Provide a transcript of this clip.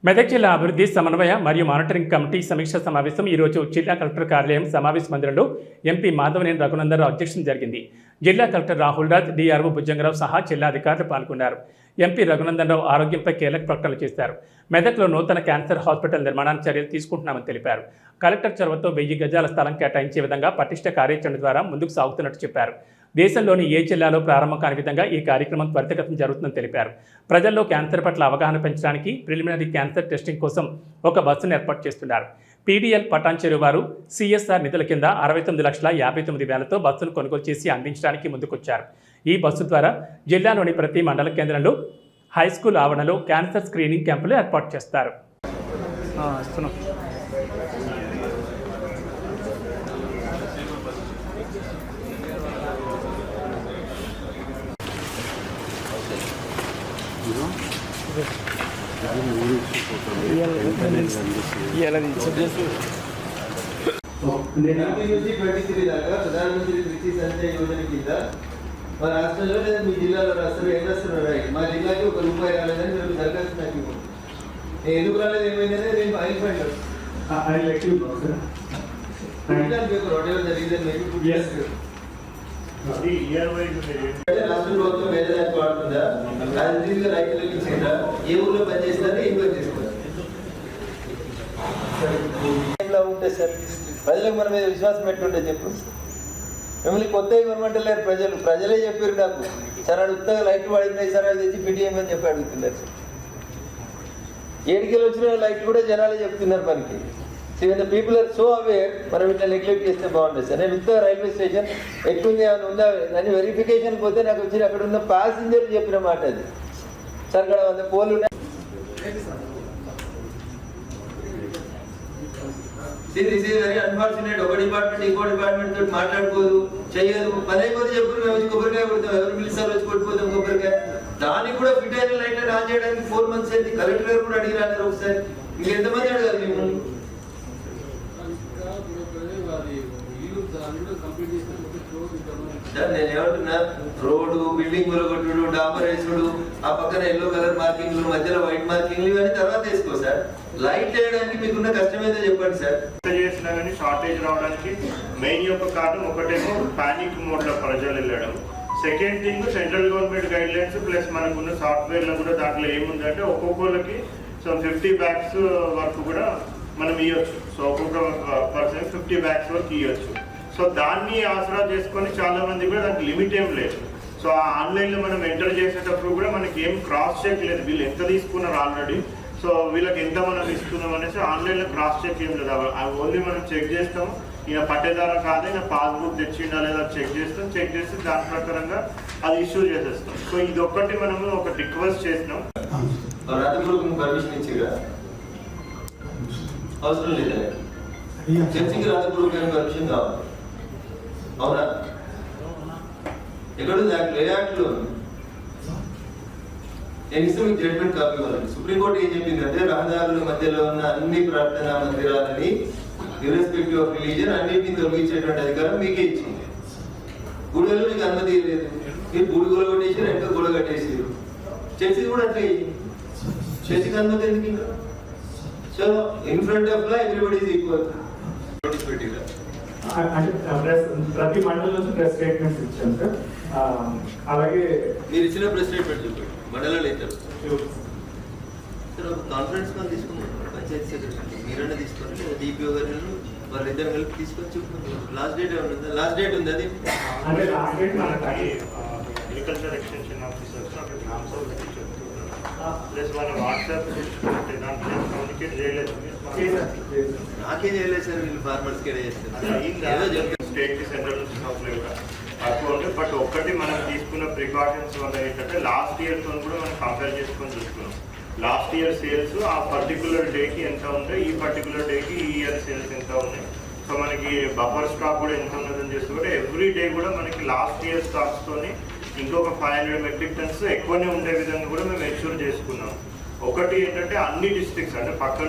మెదక్ జిల్లా అభివృద్ధి సమన్వయ మరియు మానిటరింగ్ కమిటీ సమీక్ష సమావేశం ఈరోజు జిల్లా కలెక్టర్ కార్యాలయం సమావేశ మందిరంలో ఎంపీ మాధవనేని రఘునందనరావు అధ్యక్షతన జరిగింది. జిల్లా కలెక్టర్ రాహుల్ రాజ్, డిఆర్ఓ భుజంగరావు సహా జిల్లా అధికారులు పాల్గొన్నారు. ఎంపీ రఘునందనరావు ఆరోగ్యంపై కీలక ప్రకటనలు చేశారు. మెదక్లో నూతన క్యాన్సర్ హాస్పిటల్ నిర్మాణానికి చర్యలు తీసుకుంటున్నామని తెలిపారు. కలెక్టర్ చొరవతో 1000 గజాల స్థలం కేటాయించే విధంగా పటిష్ట కార్యాచరణ ద్వారా ముందుకు సాగుతున్నట్టు చెప్పారు. దేశంలోని ఏ జిల్లాలో ప్రారంభం కాని విధంగా ఈ కార్యక్రమం త్వరితగతిన జరుగుతుందని తెలిపారు. ప్రజల్లో క్యాన్సర్ పట్ల అవగాహన పెంచడానికి ప్రిలిమినరీ క్యాన్సర్ టెస్టింగ్ కోసం ఒక బస్సును ఏర్పాటు చేస్తున్నారు. పీడీఎల్ పటాన్చెరు వారు సిఎస్ఆర్ నిధుల కింద 69,59,000తో బస్సును కొనుగోలు చేసి అందించడానికి ముందుకొచ్చారు. ఈ బస్సు ద్వారా జిల్లాలోని ప్రతి మండల కేంద్రంలో హైస్కూల్ ఆవరణలో క్యాన్సర్ స్క్రీనింగ్ క్యాంపులు ఏర్పాటు చేస్తారు. ప్రధానమంత్రి కృషి సంచయ్ యోజన కింద మా రాష్ట్రంలో లేదా మీ జిల్లాలో రాష్ట్రంలో ఏం రాస్తున్నారు? మా జిల్లాకి ₹1 రాలేదని మీరు దరఖాస్తు నాకు ఇవ్వండి. నేను ఎందుకు రాలేదు ఏమైందనే నేను రాష్ట్రంలో ప్రభుత్వం వేరేదానికి వాడుతుందా? అది రైతులకు ఇచ్చిందా? ఏ ఊర్లో పనిచేస్తారా? ఏం పని చేస్తారు? ఉంటుంది సార్, ప్రజలకు మన మీద విశ్వాసం ఎట్లుంటే చెప్పు. మిమ్మల్ని కొత్త ఇవ్వమంటే లేరు ప్రజలే చెప్పారు నాకు. సార్ ఉత్తగా లైట్లు పడినాయి సార్, అది తెచ్చి పిటిఎం చెప్పి అడుగుతున్నారు సార్. 7 కిలో వచ్చిన లైట్లు కూడా జనాలే చెప్తున్నారు మనకి. So the people are so aware, మనం ఇట్లా నెగ్లెక్ట్ చేస్తే బాగుంటుంది సార్. నేను ఉత్తగా రైల్వే స్టేషన్ ఎట్లుంది ఏమైనా ఉందా అని వెరిఫికేషన్ పోతే నాకు వచ్చి అక్కడ ఉన్న ప్యాసింజర్ చెప్పిన మాట అది. సార్ అక్కడ 100 పోలు ఉన్నాయి. This is very unfortunate. ఒక డిపార్ట్మెంట్ ఇంకో డిపార్ట్మెంట్ తోటి మాట్లాడుకోదు, చెయ్యదు. పని అయిపోతే చెప్పుడు మేము వచ్చి కొబ్బరికాయ కొడతాం, ఎవరు పిలిచారు వచ్చి కొట్టిపోతాం కొబ్బరికాయ. దానికి కూడా ఫిట్ అయిన లైట్ ఆన్ చేయడానికి 4 months అయింది. కలెక్టర్ గారు కూడా అడిగిరారు ఒకసారి. ఇంకెంతమంది అడగారు మిమ్మల్ని? నేను ఏమంటున్నా, రోడ్డు బిల్డింగ్ కొలగొట్టుడు, డాంబర్ వేసుడు, ఆ పక్కన ఎల్లో కలర్ మార్కింగ్లు, మధ్యలో వైట్ మార్కింగ్లు, ఇవన్నీ తర్వాత వేసుకో సార్. లైట్ వేయడానికి మీకున్న కష్టం ఏదో చెప్పండి సార్. చేసినా కానీ షార్టేజ్ రావడానికి మెయిన్ యొక్క కారణం ఒకటేమో పానిక్ మోడ్ లో ప్రజలు వెళ్ళడం. Second thing central government guide lines plus మనకున్న సాఫ్ట్వేర్ లో కూడా దాంట్లో ఏముందంటే ఒక్కొక్కరికి 50 bags వరకు కూడా మనం ఇవ్వచ్చు. సో ఒక్కొక్క పర్సన్ 50 bags వరకు ఇవ్వచ్చు. సో దాన్ని ఆసరా చేసుకొని చాలా మంది కూడా దానికి లిమిట్ ఏం లేదు. సో ఆ ఆన్లైన్లో మనం ఎంటర్ చేసేటప్పుడు కూడా మనకి ఏం క్రాస్ చెక్ లేదు, వీళ్ళు ఎంత తీసుకున్నారు ఆల్రెడీ, సో వీళ్ళకి ఎంత మనం ఇస్తున్నాం అనేసి ఆన్లైన్లో క్రాస్ చెక్ ఏం లేదు. ఓన్లీ మనం చెక్ చేస్తాము, ఈయన పట్టేదారా కాదు, ఈయన పాస్బుక్ తెచ్చిండా లేదా చెక్ చేస్తే దాని ప్రకారంగా అది ఇష్యూ చేసేస్తాం. సో ఇది ఒక్కటి మనము ఒక రిక్వెస్ట్ చేసినాం. పర్మిషన్ ఇచ్చిరా అవసరం లేదా? చర్చికి రాజపూర్వకమైన పర్మిషన్ కావాలి, అవునా? ఎక్కడుంది యాక్ట్? ఏ యాక్ట్లో ఉంది? నేను ఇస్తే మీకు జడ్జ్మెంట్ కాపీ ఇవ్వాలి. సుప్రీంకోర్టు ఏం చెప్పిందంటే రహదారుల మధ్యలో ఉన్న అన్ని ప్రార్థనా మందిరాలని ఇర్రెస్పెక్టివ్ ఆఫ్ రిలీజియన్ అన్నింటినీ తొలగించేటువంటి అధికారం మీకే ఇచ్చింది. గుడిలో మీకు అనుమతి లేదు, మీరు గుడి గొల కొట్టేసారు, వెనక గొడ కట్టేసారు. చర్చికి కూడా అట్లా చర్చికి అనుమతి ఎందుకు ఇంకా? So in front of law everybody is equal. ప్రతి మండలం నుంచి ప్రెస్ స్టేట్మెంట్స్ ఇచ్చాం సార్. అలాగే మీరు ఇచ్చిన ప్రెస్ స్టేట్మెంట్ చెప్పండి. మండలాలు ఇచ్చారు సార్. ఒక కాన్ఫరెన్స్ కాల్ తీసుకున్నాం పంచాయతీ సెక్రటరీ, మీరన్నా తీసుకోండి, డిపిఓ గారు వాళ్ళిద్దరు కలిపి తీసుకొని చెప్పుకుంటాం. లాస్ట్ డేట్ ఏమైనా ఉందా? లాస్ట్ డేట్ ఉంది అది అంటే last date agriculture extension officers అక్కడ ట్రాన్స్ఫర్ చెప్తున్నారు. ప్లస్ వాళ్ళ వాట్సాప్ దాంట్లో కమ్యూనికేట్ చేయలేదు. నాకేం చేయలేదు సార్, వీళ్ళు ఫార్మర్స్ కేడే చేస్తారు. స్టేట్ కి సెంట్రల్ నుంచి సప్లై కూడా తక్కువ ఉంది. బట్ ఒక్కటి మనం తీసుకున్న ప్రికాషన్స్ వల్ల ఏంటంటే లాస్ట్ ఇయర్ తో కూడా మనం కంపేర్ చేసుకొని చూసుకున్నాం. లాస్ట్ ఇయర్ సేల్స్ ఆ పర్టికులర్ డేకి ఎంత ఉంటాయి, ఈ పర్టికులర్ డేకి ఈ ఇయర్ సేల్స్ ఎంత ఉన్నాయి. సో మనకి బఫర్ స్టాక్ కూడా ఎంత ఉన్నదని చేసుకుంటే ఎవ్రీ డే కూడా మనకి లాస్ట్ ఇయర్ స్టాక్స్ తోని ఇంకొక 500 మెట్రిక్ టన్స్ ఎక్కువనే ఉండే విధంగా కూడా మేము ఎన్ష్యూర్ చేసుకున్నాం. ఒకటి ఏంటంటే అన్ని డిస్ట్రిక్ట్స్ అంటే పక్కన